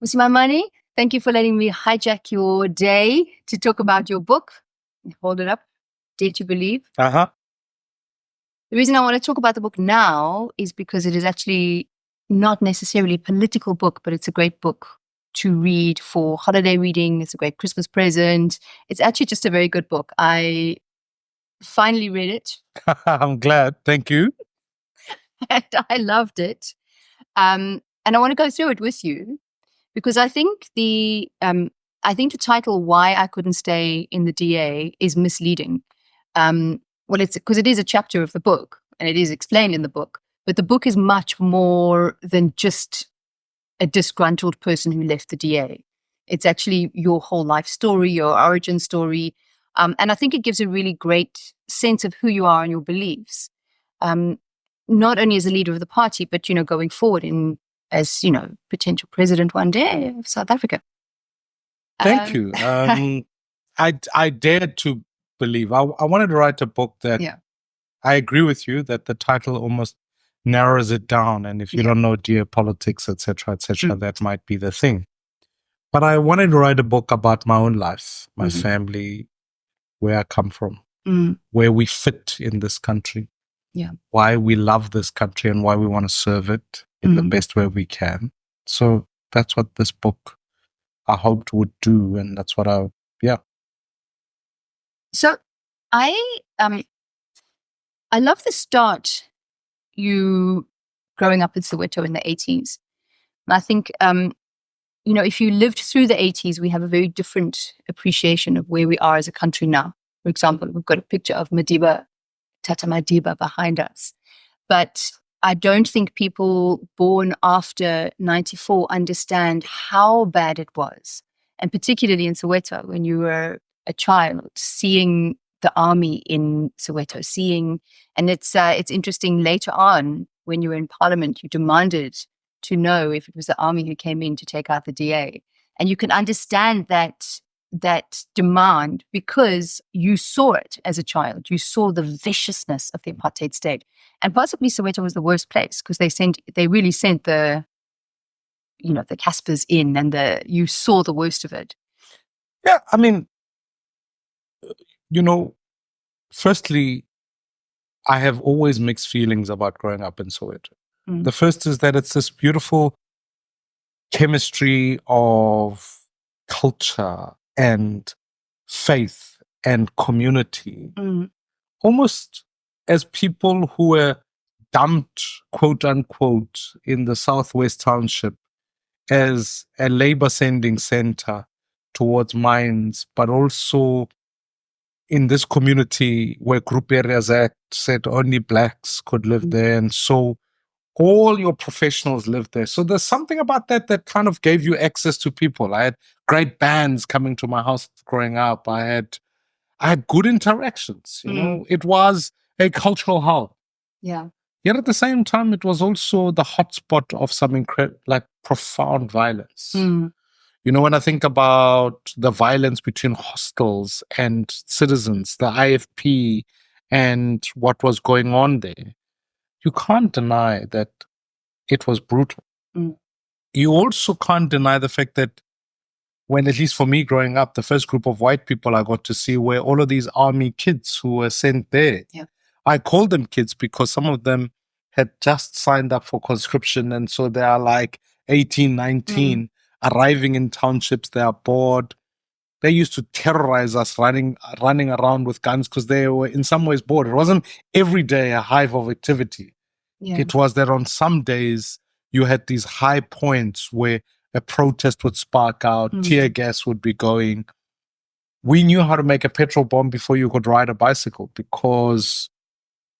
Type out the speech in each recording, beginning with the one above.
Mmusi Maimane, thank you for letting me hijack your day to talk about your book. Hold it up. Dare to Believe. Uh-huh. The reason I want to talk about the book now is because it is actually not necessarily a political book, but it's a great book to read for holiday reading. It's a great Christmas present. It's actually just a very good book. I finally read it I'm glad. Thank you. and I loved it. And I want to go through it with you because I think the title "Why I Couldn't Stay in the DA" is misleading. Well, it's because it is a chapter of the book and it is explained in the book, but the book is much more than just a disgruntled person who left the DA. It's actually your whole life story, your origin story, and I think it gives a really great sense of who you are and your beliefs. Um, Not only as a leader of the party, but going forward in as potential president one day of South Africa. Thank you. I dared to believe. I wanted to write a book that Yeah. I agree with you that the title almost narrows it down. And if you don't know geopolitics, etc., that might be the thing. But I wanted to write a book about my own life, my family, where I come from, where we fit in this country, why we love this country and why we want to serve it in the best way we can. So that's what this book I hoped would do, and that's what So I love the start. You growing up in Soweto in the 80s. And I think if you lived through the 80s, we have a very different appreciation of where we are as a country now. For example, we've got a picture of Tata Madiba behind us. But I don't think people born after 94 understand how bad it was. And particularly in Soweto, when you were a child, seeing the army in Soweto, and it's interesting later on when you were in parliament, you demanded to know if it was the army who came in to take out the DA. And you can understand that demand because you saw it as a child. You saw the viciousness of the apartheid state. And possibly Soweto was the worst place because they really sent the Caspers in and you saw the worst of it. Yeah, I mean, firstly, I have always mixed feelings about growing up in Soweto. The first is that it's this beautiful chemistry of culture and faith and community. Almost as people who were dumped, quote unquote, in the Southwest Township as a labor sending center towards mines, but also in this community where Group Areas Act said only blacks could live there. And so all your professionals lived there. So there's something about that kind of gave you access to people. I had great bands coming to my house growing up. I had good interactions. It was a cultural hub. Yeah. Yet at the same time, it was also the hotspot of some profound violence. When I think about the violence between hostels and citizens, the IFP, and what was going on there, you can't deny that it was brutal. You also can't deny the fact that when, at least for me growing up, the first group of white people I got to see were all of these army kids who were sent there. Yeah. I call them kids because some of them had just signed up for conscription. And so they are like 18, 19, arriving in townships. They are bored. They used to terrorize us running around with guns because they were in some ways bored. It wasn't every day a hive of activity. Yeah. It was that on some days you had these high points where a protest would spark out, tear gas would be going. We knew how to make a petrol bomb before you could ride a bicycle because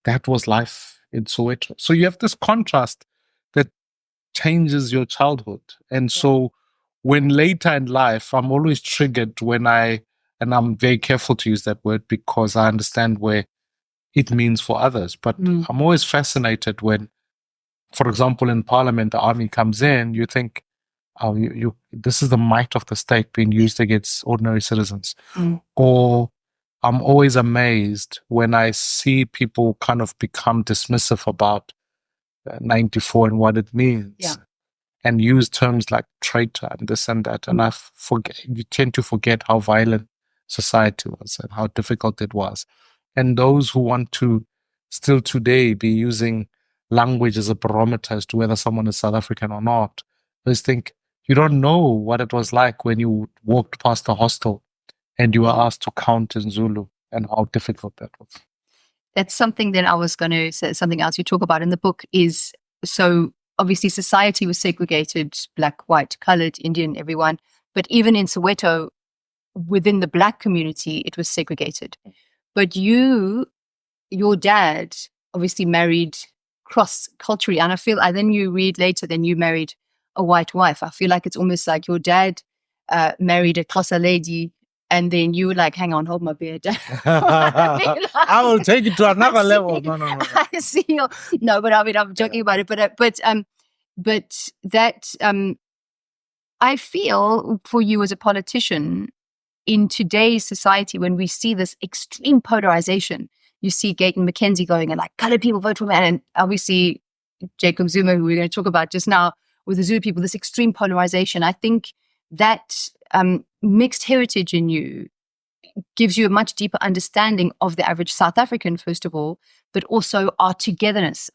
that was life in Soweto. So you have this contrast that changes your childhood. And so when later in life, I'm always triggered and I'm very careful to use that word because I understand where it means for others. But I'm always fascinated when, for example, in Parliament, the army comes in, you think, oh, this is the might of the state being used against ordinary citizens. Or I'm always amazed when I see people kind of become dismissive about 94 and what it means. Yeah. and use terms like traitor and this and that. And you tend to forget how violent society was and how difficult it was. And those who want to still today be using language as a barometer as to whether someone is South African or not, just think you don't know what it was like when you walked past a hostel and you were asked to count in Zulu and how difficult that was. That's something that I was going to say. Something else you talk about in the book is, so obviously society was segregated, black, white, colored, Indian, everyone. But even in Soweto, within the black community, it was segregated. But your dad obviously married cross-culturally. And I feel, then you read later, then you married a white wife. I feel like it's almost like your dad married a Xhosa lady, and then you were like, hang on, hold my beer down. I will take it to another level. No. I see. No, but I mean, I'm joking about it. But that, I feel for you as a politician in today's society, when we see this extreme polarization, you see Gayton McKenzie going and like, colored people vote for man. And obviously Jacob Zuma, who we're going to talk about just now with the Zulu people, this extreme polarization. I think that mixed heritage in you gives you a much deeper understanding of the average South African, first of all, but also our togetherness,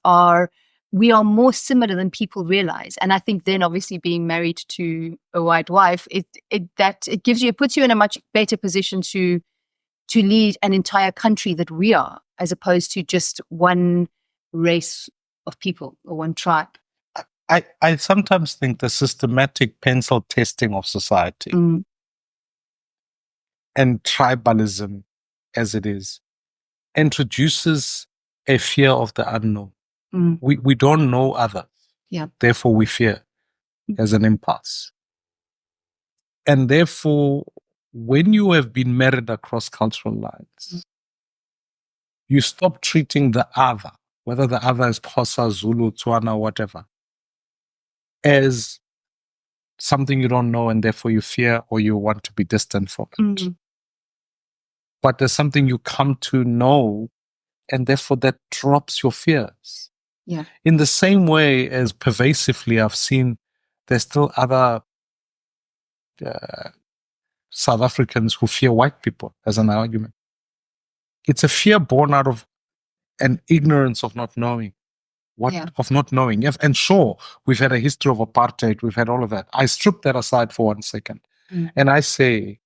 we are more similar than people realize. And I think then obviously being married to a white wife, it puts you in a much better position to lead an entire country that we are, as opposed to just one race of people or one tribe. I sometimes think the systematic pencil testing of society and tribalism as it is introduces a fear of the unknown. We don't know others. Yeah. Therefore, we fear as an impulse. And therefore, when you have been married across cultural lines, you stop treating the other, whether the other is Xhosa, Zulu, Tswana, whatever, as something you don't know and therefore you fear or you want to be distant from it. But there's something you come to know and therefore that drops your fears. Yeah. In the same way as pervasively I've seen there's still other South Africans who fear white people as an argument. It's a fear born out of an ignorance of not knowing. Of not knowing. And sure, we've had a history of apartheid, we've had all of that. I strip that aside for 1 second. And I say,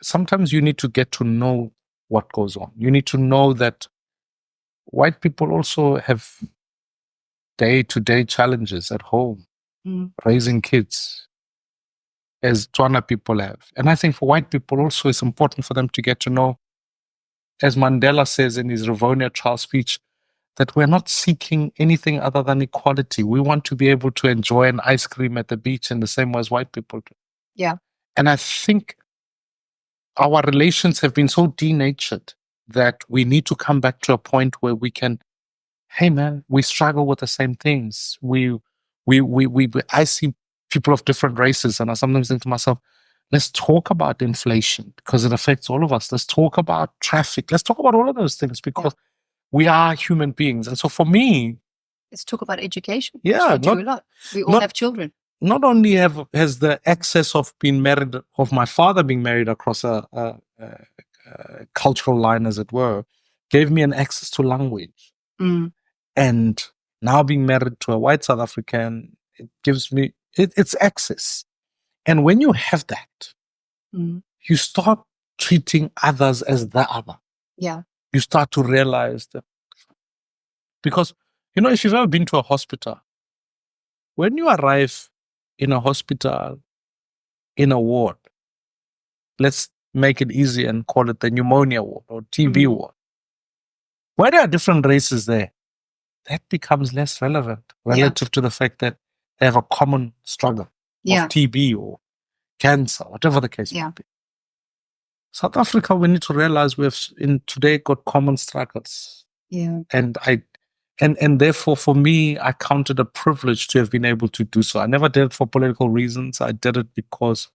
sometimes you need to get to know what goes on. You need to know that white people also have day-to-day challenges at home, raising kids, as Tswana people have. And I think for white people also, it's important for them to get to know, as Mandela says in his Rivonia trial speech, that we're not seeking anything other than equality. We want to be able to enjoy an ice cream at the beach in the same way as white people do. Yeah. And I think our relations have been so denatured that we need to come back to a point where we can, hey man, we struggle with the same things. I see people of different races and I sometimes think to myself, let's talk about inflation because it affects all of us. Let's talk about traffic. Let's talk about all of those things because we are human beings. And so for me, let's talk about education. Yeah. Do a lot. We all have children. Not only has the excess of being married, of my father being married across a cultural line, as it were, gave me an access to language. And now being married to a white South African, it gives me, it's access. And when you have that, you start treating others as the other. Yeah. You start to realize that. Because, if you've ever been to a hospital, when you arrive in a hospital, in a ward, let's make it easy and call it the pneumonia ward or TB ward. Why there are different races there, that becomes less relevant relative to the fact that they have a common struggle of TB or cancer, whatever the case might be. South Africa, we need to realize we have in today got common struggles. Yeah. And therefore, for me, I count it a privilege to have been able to do so. I never did it for political reasons. I did it because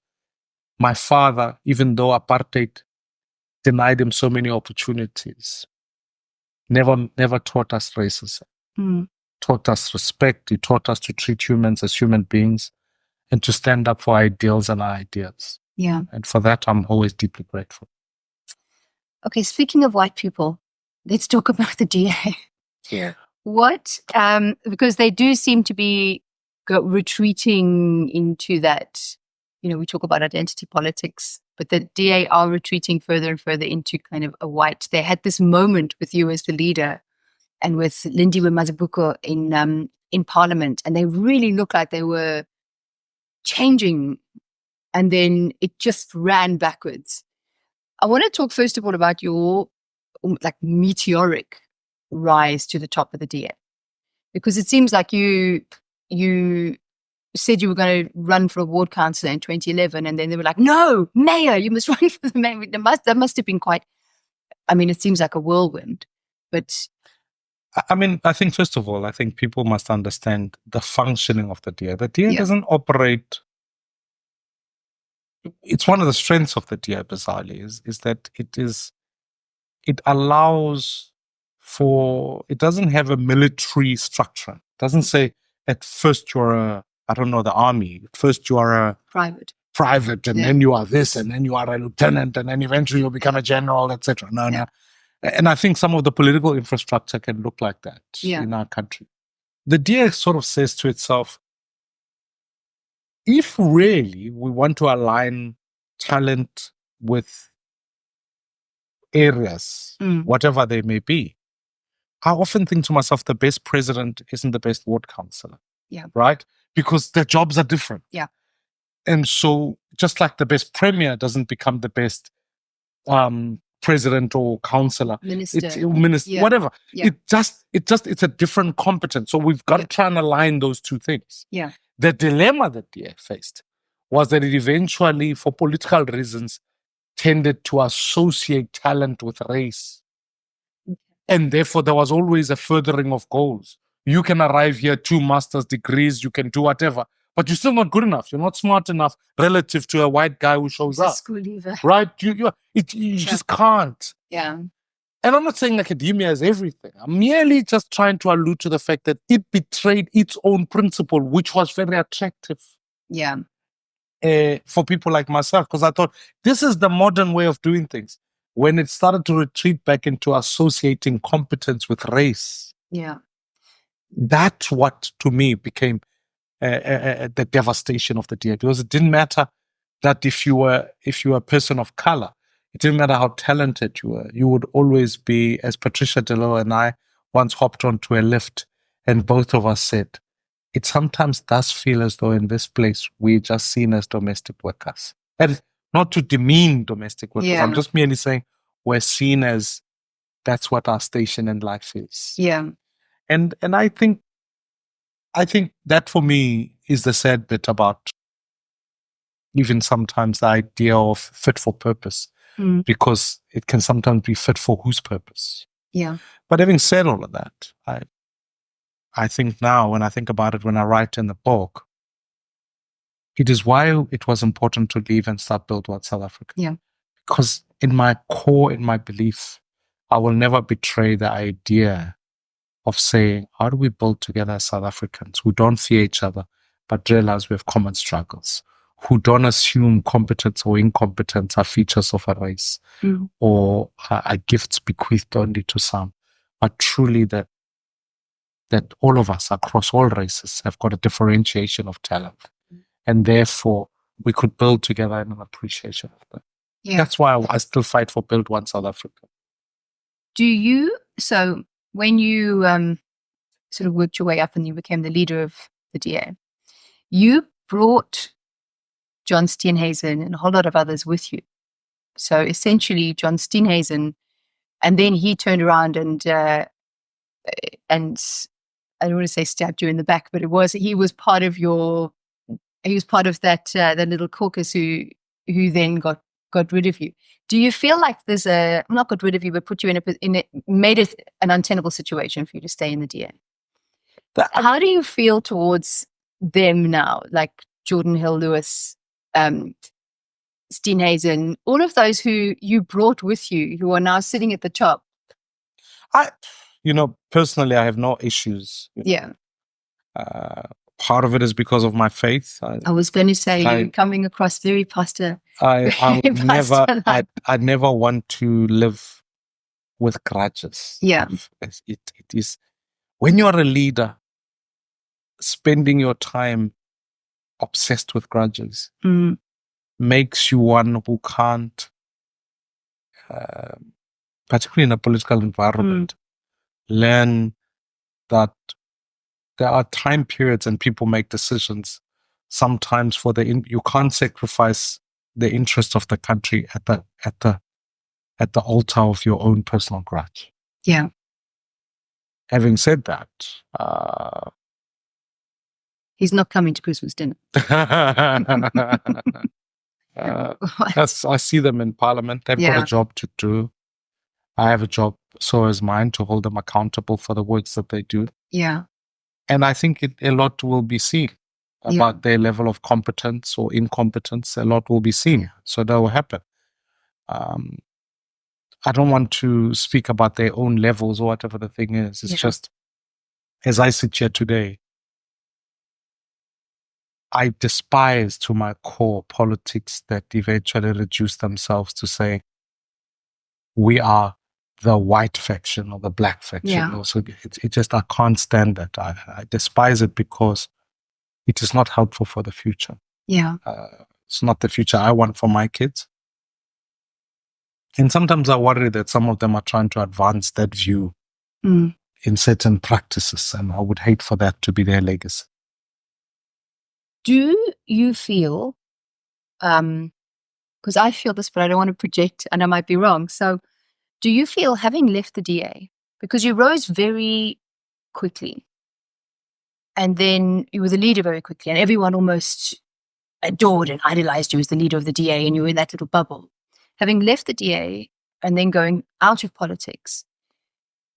my father, even though apartheid denied him so many opportunities, never taught us racism. taught us respect. He taught us to treat humans as human beings and to stand up for ideals and our ideas. Yeah. And for that, I'm always deeply grateful. Okay, speaking of white people, let's talk about the DA. Yeah. What, because they do seem to be retreating into that, we talk about identity politics, but the DA are retreating further and further into kind of a white. They had this moment with you as the leader and with Lindiwe Mazibuko in Parliament, and they really looked like they were changing, and then it just ran backwards. I want to talk first of all about your like meteoric rise to the top of the DA, because it seems like you said you were going to run for a ward councillor in 2011, and then they were like, "No, mayor, you must run for the mayor." That must have been quite. I mean, it seems like a whirlwind, but I mean, I think first of all, I think people must understand the functioning of the DA. The DA doesn't operate. It's one of the strengths of the DA, bizarrely, is that it allows for, it doesn't have a military structure. It doesn't say at first you're the army. At first you are a private, and then you are this, and then you are a lieutenant, and then eventually you'll become a general, etc. No. And I think some of the political infrastructure can look like that in our country. The DA sort of says to itself, if really we want to align talent with areas, whatever they may be, I often think to myself, the best president isn't the best ward councillor. Yeah. Right? Because their jobs are different. Yeah. And so just like the best premier doesn't become the best president or councillor, minister, whatever. Yeah. It's a different competence. So we've got to try and align those two things. Yeah. The dilemma that DA faced was that it eventually, for political reasons, tended to associate talent with race. And therefore, there was always a furthering of goals. You can arrive here, 2 master's degrees, you can do whatever, but you're still not good enough. You're not smart enough relative to a white guy who shows up. School leaver. Right? You just can't. Yeah. And I'm not saying academia is everything. I'm merely just trying to allude to the fact that it betrayed its own principle, which was very attractive. Yeah. For people like myself, because I thought this is the modern way of doing things. When it started to retreat back into associating competence with race, that's what to me became the devastation of the DA. Because it didn't matter that if you were a person of color, it didn't matter how talented you were, you would always be, as Patricia DeLo and I once hopped onto a lift, and both of us said, it sometimes does feel as though in this place we're just seen as domestic workers. And not to demean domestic workers. Yeah. I'm just merely saying we're seen as that's what our station in life is. Yeah. And I think that for me is the sad bit about even sometimes the idea of fit for purpose, because it can sometimes be fit for whose purpose. Yeah. But having said all of that, I think now when I think about it, when I write in the book, it is why it was important to leave and start Build What South Africa. Yeah. Because in my core, in my belief, I will never betray the idea of saying, how do we build together as South Africans who don't fear each other, but realize we have common struggles, who don't assume competence or incompetence are features of a race or are gifts bequeathed only to some, but truly that all of us across all races have got a differentiation of talent. And therefore, we could build together in an appreciation of that. Yeah. That's why I still fight for Build One South Africa. So when you sort of worked your way up and you became the leader of the DA, you brought John Steenhuisen and a whole lot of others with you. So essentially, John Steenhuisen, and then he turned around and I don't want to say stabbed you in the back, but he was part of that little caucus who then got rid of you. Do you feel like there's not got rid of you, but put you made it an untenable situation for you to stay in the DA? How do you feel towards them now, like Jordan Hill-Lewis, Steenhuisen, all of those who you brought with you, who are now sitting at the top? personally, I have no issues. Yeah. Part of it is because of my faith. I was going to say, you're coming across very pastor. I never want to live with grudges. Yeah. It is when you're a leader, spending your time obsessed with grudges makes you one who can't, particularly in a political environment, learn that there are time periods and people make decisions sometimes for you can't sacrifice the interest of the country at the altar of your own personal grudge. Yeah. Having said that, he's not coming to Christmas dinner. I see them in Parliament. They've got a job to do. I have a job, so is mine, to hold them accountable for the works that they do. Yeah. And I think a lot will be seen about their level of competence or incompetence. A lot will be seen. So that will happen. I don't want to speak about their own levels or whatever the thing is. It's just, as I sit here today, I despise to my core politics that eventually reduce themselves to say, we are the white faction or the black faction. Yeah. So it just, I can't stand that. I despise it because it is not helpful for the future. Yeah. It's not the future I want for my kids. And sometimes I worry that some of them are trying to advance that view in certain practices, and I would hate for that to be their legacy. Do you feel, because I feel this, but I don't want to project and I might be wrong. So do you feel, having left the DA, because you rose very quickly and then you were the leader very quickly and everyone almost adored and idolized you as the leader of the DA and you were in that little bubble. Having left the DA and then going out of politics,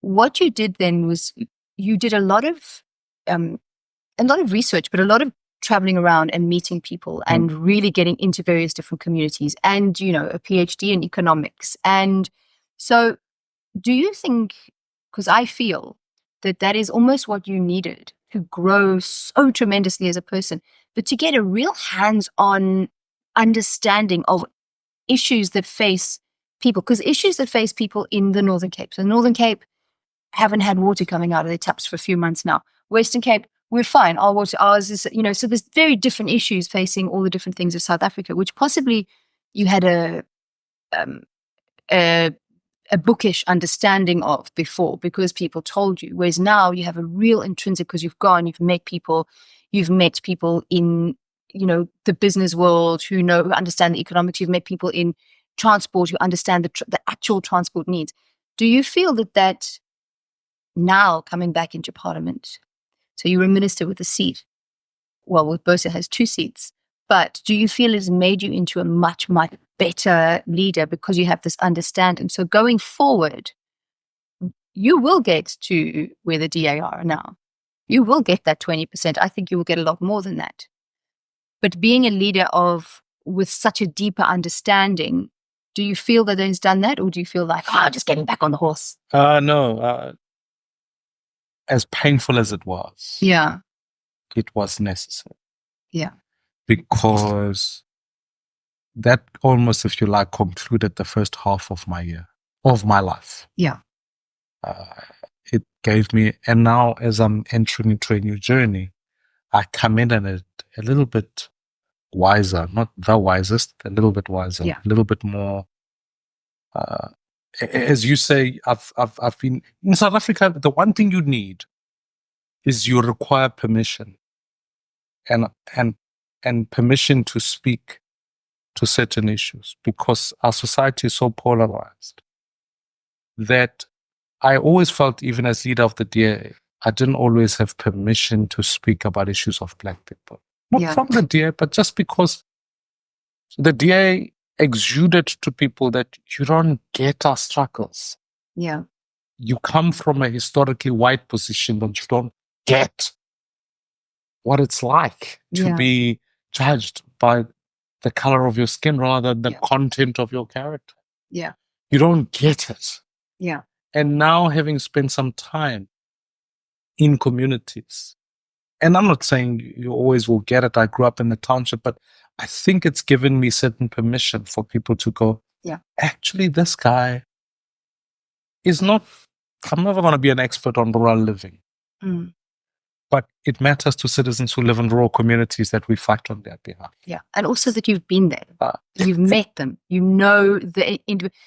what you did then was you did a lot of research, but a lot of traveling around and meeting people and really getting into various different communities and, a PhD in economics. And so do you think, because I feel that is almost what you needed to grow so tremendously as a person, but to get a real hands-on understanding of issues that face people, because issues that face people in the Northern Cape. So the Northern Cape haven't had water coming out of their taps for a few months now. Western Cape, we're fine. Ours is, so there's very different issues facing all the different things of South Africa, which possibly you had a bookish understanding of before because people told you. Whereas now you have a real intrinsic, because you've met people in, the business world who understand the economics. You've met people in transport who understand the actual transport needs. Do you feel that now coming back into Parliament, so you were a minister with a seat, well, with Bosa has 2 seats, but do you feel it has made you into a much, much better leader because you have this understanding? So going forward, you will get to where the DA are now. You will get that 20%. I think you will get a lot more than that. But being a leader with such a deeper understanding, do you feel that he's done that, or do you feel like, just getting back on the horse? No. As painful as it was, it was necessary. Yeah. Because that almost, if you like, concluded the first half of my life. Yeah. It gave me, and now as I'm entering into a new journey, I come in and a little bit wiser, not the wisest, a little bit wiser, a little bit more. As you say, I've been in South Africa. The one thing you need is you require permission, and permission to speak to certain issues, because our society is so polarized that I always felt, even as leader of the DA, I didn't always have permission to speak about issues of Black people. Not from the DA, but just because the DA exuded to people that you don't get our struggles. Yeah. You come from a historically white position, but you don't get what it's like to be judged by the color of your skin rather than the content of your character. Yeah. You don't get it. Yeah. And now having spent some time in communities, and I'm not saying you always will get it. I grew up in the township, but I think it's given me certain permission for people to go, Yeah. actually, this guy is not, I'm never going to be an expert on rural living, but it matters to citizens who live in rural communities that we fight on their behalf. Yeah. And also that you've been there. You've met them. You know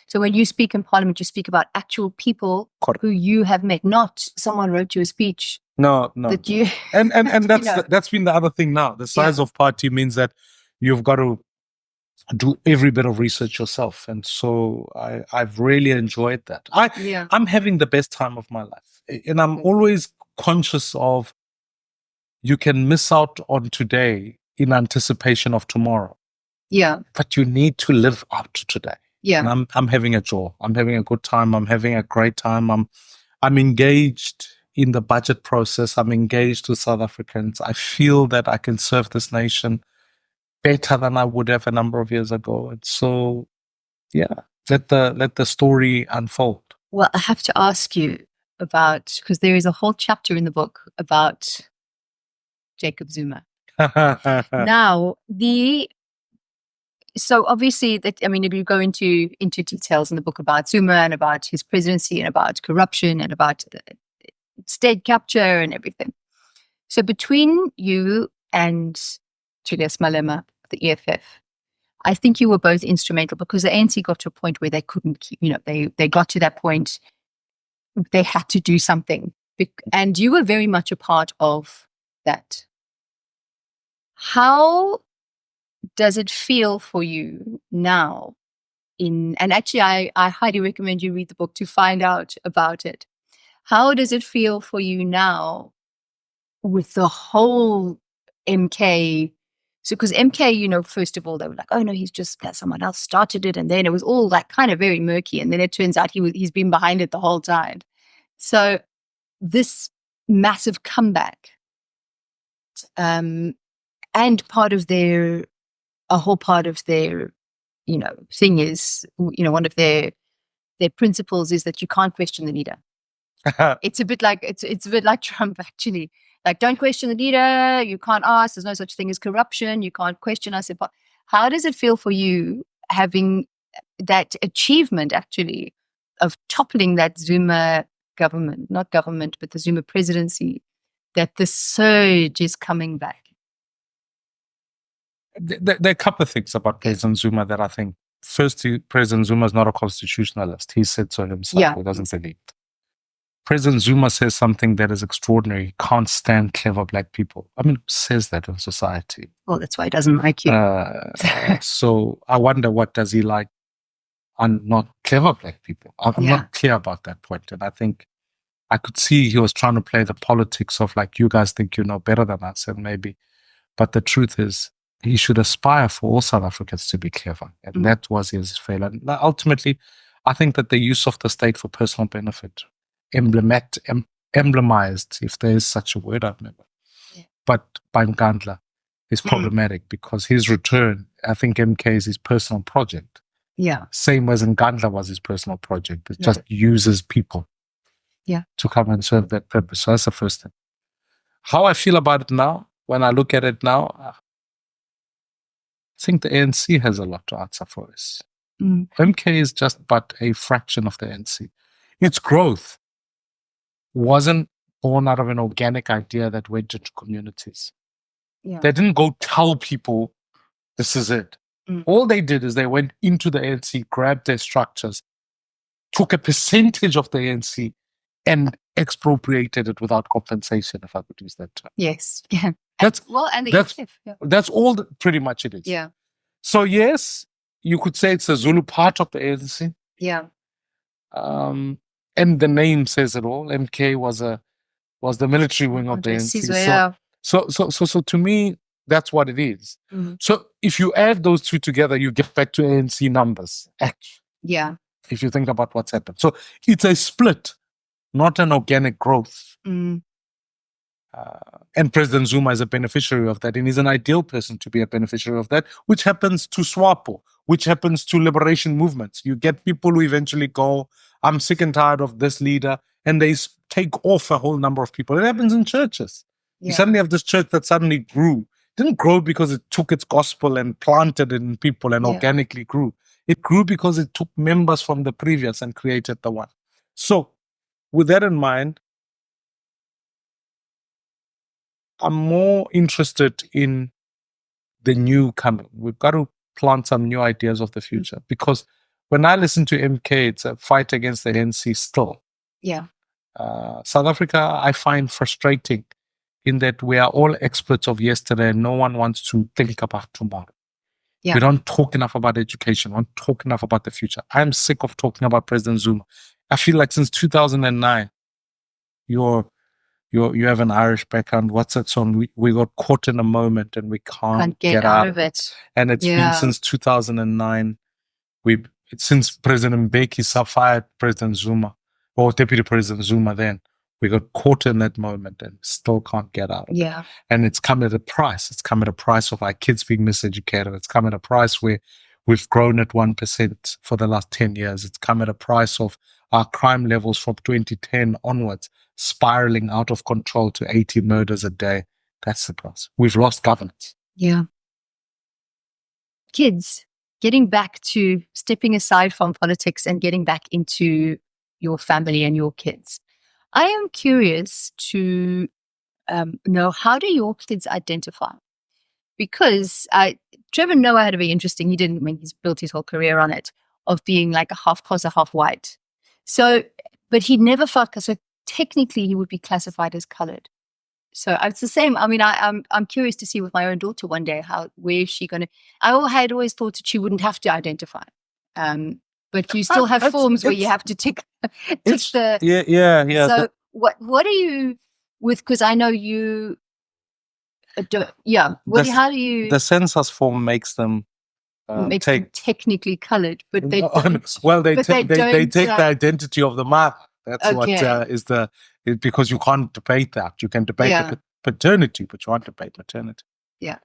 so when you speak in Parliament, you speak about actual people who you have met, not someone wrote you a speech. No. That you and that's been the other thing now. The size of party means that you've got to do every bit of research yourself. And so I've really enjoyed that. I'm having the best time of my life. And I'm always conscious of you can miss out on today in anticipation of tomorrow. Yeah. But you need to live up to today. Yeah. And I'm having a joy. I'm having a good time. I'm having a great time. I'm engaged in the budget process. I'm engaged with South Africans. I feel that I can serve this nation better than I would have a number of years ago. And so, yeah, let the story unfold. Well, I have to ask you about, because there is a whole chapter in the book about Jacob Zuma. Now, so obviously if you go into details in the book about Zuma and about his presidency and about corruption and about state capture and everything. So between you and Julius Malema, the EFF, I think you were both instrumental because the ANC got to a point where they couldn't keep, they got to that point, they had to do something. And you were very much a part of that. How does it feel for you now? And actually, I highly recommend you read the book to find out about it. How does it feel for you now with the whole MK? So, because MK, first of all, they were like, oh no, he's just someone else started it. And then it was all like kind of very murky. And then it turns out he's been behind it the whole time. So this massive comeback, and a whole part of their, thing is, one of their principles is that you can't question the leader. It's a bit like Trump, actually. Like, don't question the leader. You can't ask. There's no such thing as corruption. You can't question us. How does it feel for you having that achievement, actually, of toppling that Zuma government, not government, but the Zuma presidency, that the surge is coming back? There are a couple of things about President Zuma that I think, firstly, President Zuma is not a constitutionalist. He said so himself. He doesn't believe it. President Zuma says something that is extraordinary. He can't stand clever black people. I mean, who says that in society? Well, that's why he doesn't like you. So I wonder, what does he like on not clever black people? I'm not clear about that point. And I think I could see he was trying to play the politics of like, you guys think you know better than us, and maybe. But the truth is, he should aspire for all South Africans to be clever. And that was his failure. And ultimately, I think that the use of the state for personal benefit, emblemized, if there is such a word, I've never. But by Nkandla is problematic because his return, I think MK is his personal project. Yeah. Same as Nkandla was his personal project. It just uses people to come and serve that purpose. So that's the first thing. How I feel about it now, when I look at it now, I think the ANC has a lot to answer for us. MK is just but a fraction of the ANC. Its growth wasn't born out of an organic idea that went into communities. They didn't go tell people, this is it. All they did is they went into the ANC, grabbed their structures, took a percentage of the ANC and expropriated it without compensation, if I could use that term. Yes. Yeah. That's all pretty much it is. Yeah. So yes, you could say it's a Zulu part of the ANC. Yeah. And the name says it all. MK was the military wing of the ANC. So to me, that's what it is. So if you add those two together, you get back to ANC numbers. Yeah. If you think about what's happened. So it's a split, not an organic growth. And President Zuma is a beneficiary of that, and he's an ideal person to be a beneficiary of that, which happens to SWAPO, which happens to liberation movements. You get people who eventually go, I'm sick and tired of this leader, and they take off a whole number of people. It happens in churches. You suddenly have this church that suddenly grew. It didn't grow because it took its gospel and planted it in people and organically grew. It grew because it took members from the previous and created the one. So, with that in mind, I'm more interested in the new coming. We've got to plant some new ideas of the future, because when I listen to MK, it's a fight against the NC still. Yeah. South Africa, I find frustrating in that we are all experts of yesterday and no one wants to think about tomorrow. Yeah. We don't talk enough about education. We don't talk enough about the future. I'm sick of talking about President Zuma. I feel like since 2009, you have an Irish background. What's that song? We got caught in a moment and we can't get out of it. And it's been since 2009. Since President Mbeki fired President Zuma, or Deputy President Zuma then, we got caught in that moment and still can't get out of it. And it's come at a price. It's come at a price of our kids being miseducated. It's come at a price where we've grown at 1% for the last 10 years. It's come at a price of our crime levels from 2010 onwards spiraling out of control to 80 murders a day. That's the price. We've lost governance. Yeah. Kids, getting back to stepping aside from politics and getting back into your family and your kids. I am curious to know, how do your kids identify? Because Trevor Noah had to be interesting. He didn't, he's built his whole career on it, of being like a half Xhosa, half white. So, but he never felt, so technically he would be classified as colored. So it's the same. I mean, I'm curious to see with my own daughter one day, where is she going to, I had always thought that she wouldn't have to identify. But you still have forms where you have to tick the. Yeah. So what are you with, because I know you, how do you. The census form makes them them technically colored, but they don't. Well, they take the identity of the mother. That's what is because you can't debate that. You can debate the paternity, but you can't debate maternity. Yeah.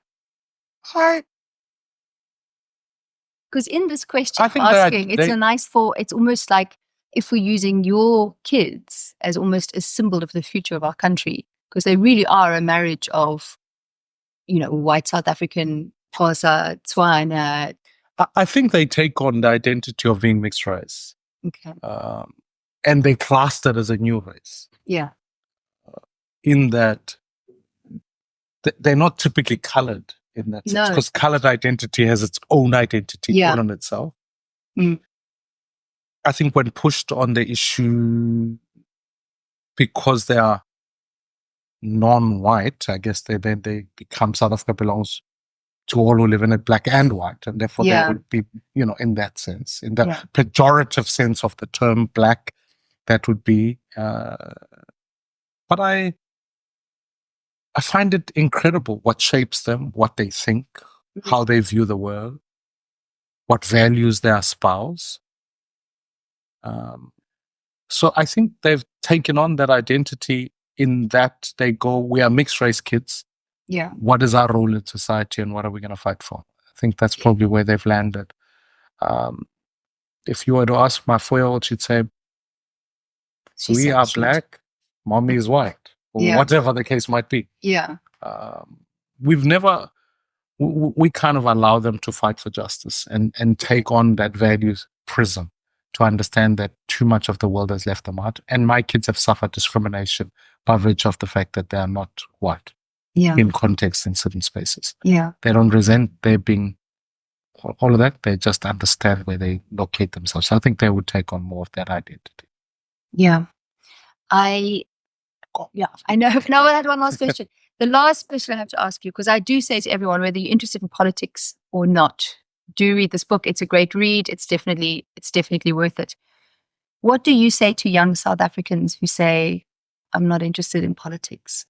Because in this question, I think it's almost like if we're using your kids as almost a symbol of the future of our country, because they really are a marriage of, white South African, Xhosa, Tswana. I think they take on the identity of being mixed race. Okay. And they classed it as a new race. Yeah. In that they're not typically colored in that sense, because colored identity has its own identity all on itself. Mm. I think when pushed on the issue, because they are non-white, I guess they become South Africa belongs to all who live in it, black and white, and therefore they would be, in that sense, in the pejorative sense of the term black, that would be. But I find it incredible what shapes them, what they think, how they view the world, what values they espouse. So I think they've taken on that identity in that they go, we are mixed race kids. Yeah. What is our role in society and what are we going to fight for? I think that's probably where they've landed. If you were to ask my 4-year-old, she'd say, we are black, mommy is white, or whatever the case might be. Yeah. We kind of allow them to fight for justice and take on that values prism to understand that too much of the world has left them out. And my kids have suffered discrimination by virtue of the fact that they are not white in context in certain spaces. Yeah. They don't resent their being all of that. They just understand where they locate themselves. So I think they would take on more of that identity. Yeah. I know. Now I had one last question. The last question I have to ask you, because I do say to everyone, whether you're interested in politics or not, do read this book. It's a great read. It's definitely worth it. What do you say to young South Africans who say, I'm not interested in politics?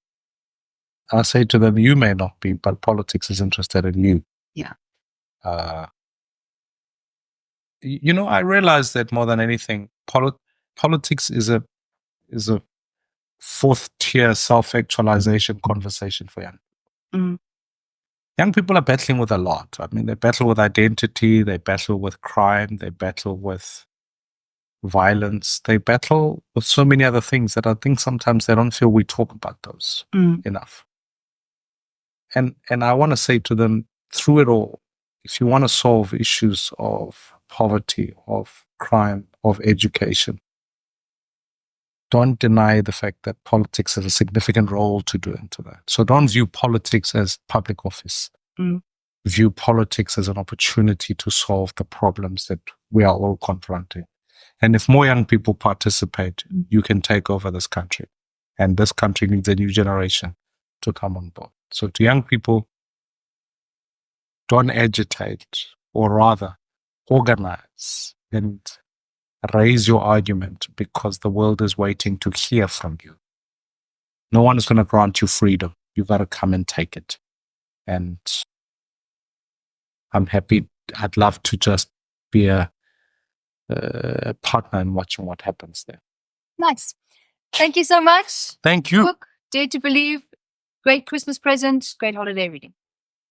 I say to them, you may not be, but politics is interested in you. Yeah. I realize that more than anything, politics is a fourth tier self-actualization conversation for young people. Mm. Young people are battling with a lot. I mean, they battle with identity, they battle with crime, they battle with violence. They battle with so many other things that I think sometimes they don't feel we talk about those enough. And I want to say to them, through it all, if you want to solve issues of poverty, of crime, of education, don't deny the fact that politics has a significant role to do into that. So don't view politics as public office. View politics as an opportunity to solve the problems that we are all confronting. And if more young people participate, you can take over this country. And this country needs a new generation to come on board. So to young people, don't agitate, or rather organize and raise your argument, because the world is waiting to hear from you. No one is going to grant you freedom. You've got to come and take it. And I'm happy. I'd love to just be a partner in watching what happens there. Nice. Thank you so much. Thank you. Book, Dare to Believe. Great Christmas present. Great holiday reading.